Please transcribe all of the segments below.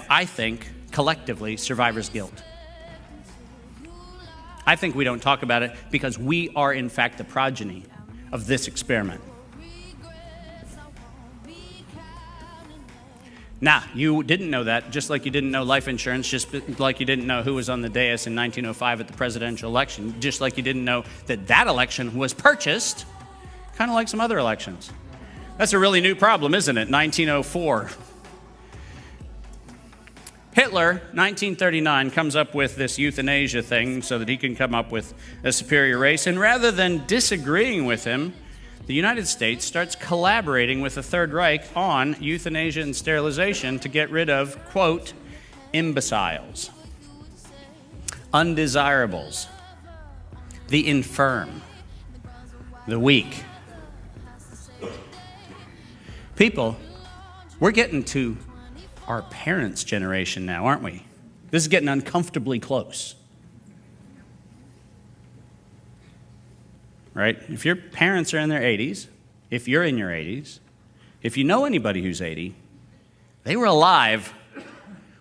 I think, collectively, survivor's guilt. I think we don't talk about it because we are, in fact, the progeny of this experiment. Now, you didn't know that, just like you didn't know life insurance, just like you didn't know who was on the dais in 1905 at the presidential election, just like you didn't know that that election was purchased, kind of like some other elections. That's a really new problem, isn't it? 1904. Hitler, 1939, comes up with this euthanasia thing so that he can come up with a superior race, and rather than disagreeing with him, the United States starts collaborating with the Third Reich on euthanasia and sterilization to get rid of, quote, imbeciles, undesirables, the infirm, the weak. People, we're getting to our parents' generation now, aren't we? This is getting uncomfortably close. Right? If your parents are in their 80s, if you're in your 80s, if you know anybody who's 80, they were alive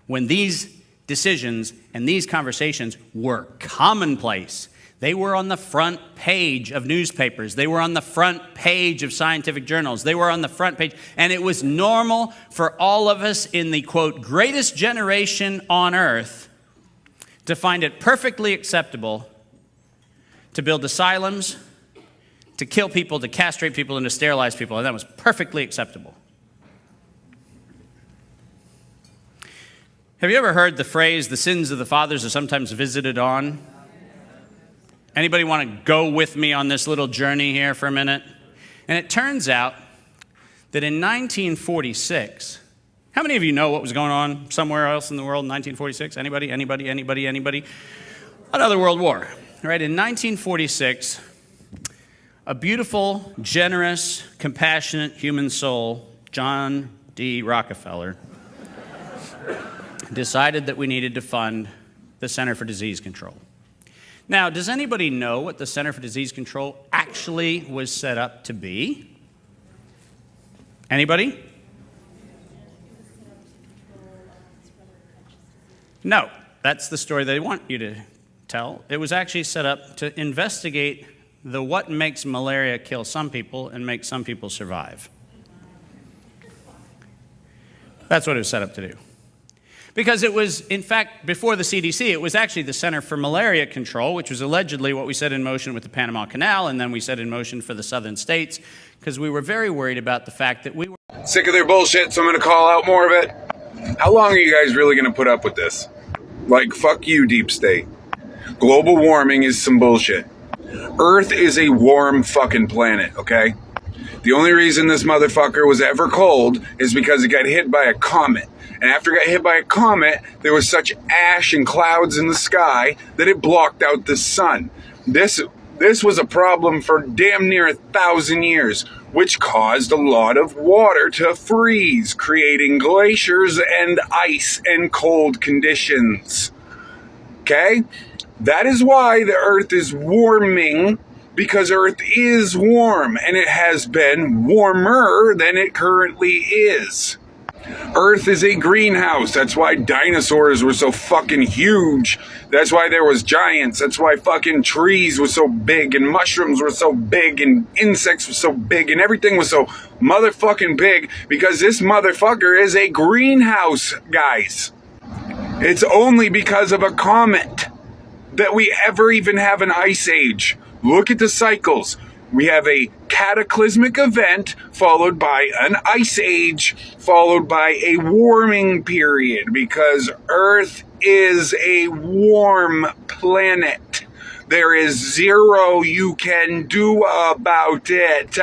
when these decisions and these conversations were commonplace. They were on the front page of newspapers. They were on the front page of scientific journals. They were on the front page. And it was normal for all of us in the, quote, greatest generation on earth to find it perfectly acceptable to build asylums, to kill people, to castrate people, and to sterilize people. And that was perfectly acceptable. Have you ever heard the phrase, the sins of the fathers are sometimes visited on? Anybody want to go with me on this little journey here for a minute? And it turns out that in 1946, how many of you know what was going on somewhere else in the world in 1946? Anybody? Another world war. Right? In 1946, a beautiful, generous, compassionate human soul, John D. Rockefeller, decided that we needed to fund the Center for Disease Control. Now, does anybody know what the Center for Disease Control actually was set up to be? Anybody? No, that's the story they want you to tell. It was actually set up to investigate the what makes malaria kill some people and make some people survive. That's what it was set up to do. Because it was, in fact, before the CDC, it was actually the Center for Malaria Control, which was allegedly what we set in motion with the Panama Canal, and then we set in motion for the southern states, because we were very worried about the fact that we were sick of their bullshit, so I'm going to call out more of it. How long are you guys really going to put up with this? Like, fuck you, deep state. Global warming is some bullshit. Earth is a warm fucking planet, okay? The only reason this motherfucker was ever cold is because it got hit by a comet. And after it got hit by a comet, there was such ash and clouds in the sky that it blocked out the sun. This was a problem for damn near 1,000 years, which caused a lot of water to freeze, creating glaciers and ice and cold conditions. Okay? That is why the Earth is warming, because Earth is warm, and it has been warmer than it currently is. Earth is a greenhouse. That's why dinosaurs were so fucking huge. That's why there was giants. That's why fucking trees were so big, and mushrooms were so big, and insects were so big, and everything was so motherfucking big, because this motherfucker is a greenhouse, guys. It's only because of a comet that we ever even have an ice age. Look at the cycles. We have a cataclysmic event followed by an ice age followed by a warming period, because Earth is a warm planet. There is zero you can do about it.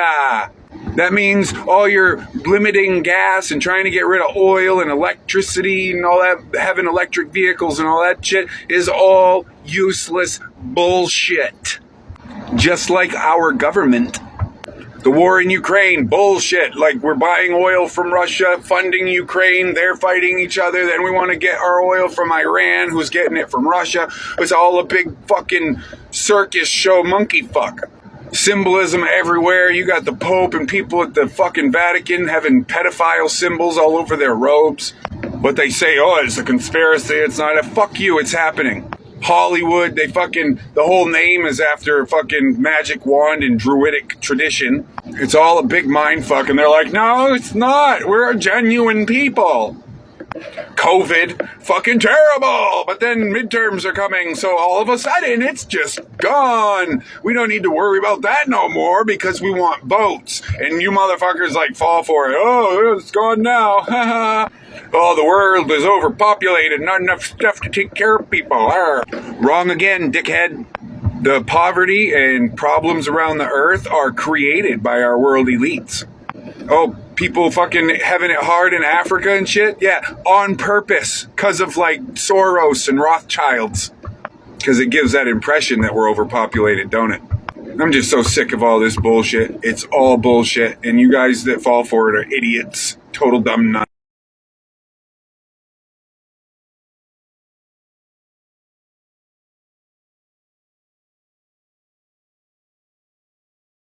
That means all your limiting gas and trying to get rid of oil and electricity and all that, having electric vehicles and all that shit is all useless bullshit. Just like our government. The war in Ukraine, bullshit. Like, we're buying oil from Russia, funding Ukraine, they're fighting each other, then we want to get our oil from Iran, who's getting it from Russia. It's all a big fucking circus show monkey fuck. Symbolism everywhere. You got the Pope and people at the fucking Vatican having pedophile symbols all over their robes. But they say, oh, it's a conspiracy. It's not. Fuck you. It's happening. Hollywood, the whole name is after a fucking magic wand and druidic tradition. It's all a big mind fuck. And they're like, no, it's not. We're genuine people. COVID, fucking terrible. But then midterms are coming, so all of a sudden it's just gone. We don't need to worry about that no more because we want votes. And you motherfuckers like fall for it. Oh, it's gone now. Oh, the world is overpopulated. Not enough stuff to take care of people. Arr. Wrong again, dickhead. The poverty and problems around the earth are created by our world elites. Oh, people fucking having it hard in Africa and shit? Yeah, on purpose. Because of, like, Soros and Rothschilds. Because it gives that impression that we're overpopulated, don't it? I'm just so sick of all this bullshit. It's all bullshit. And you guys that fall for it are idiots. Total dumb nuts.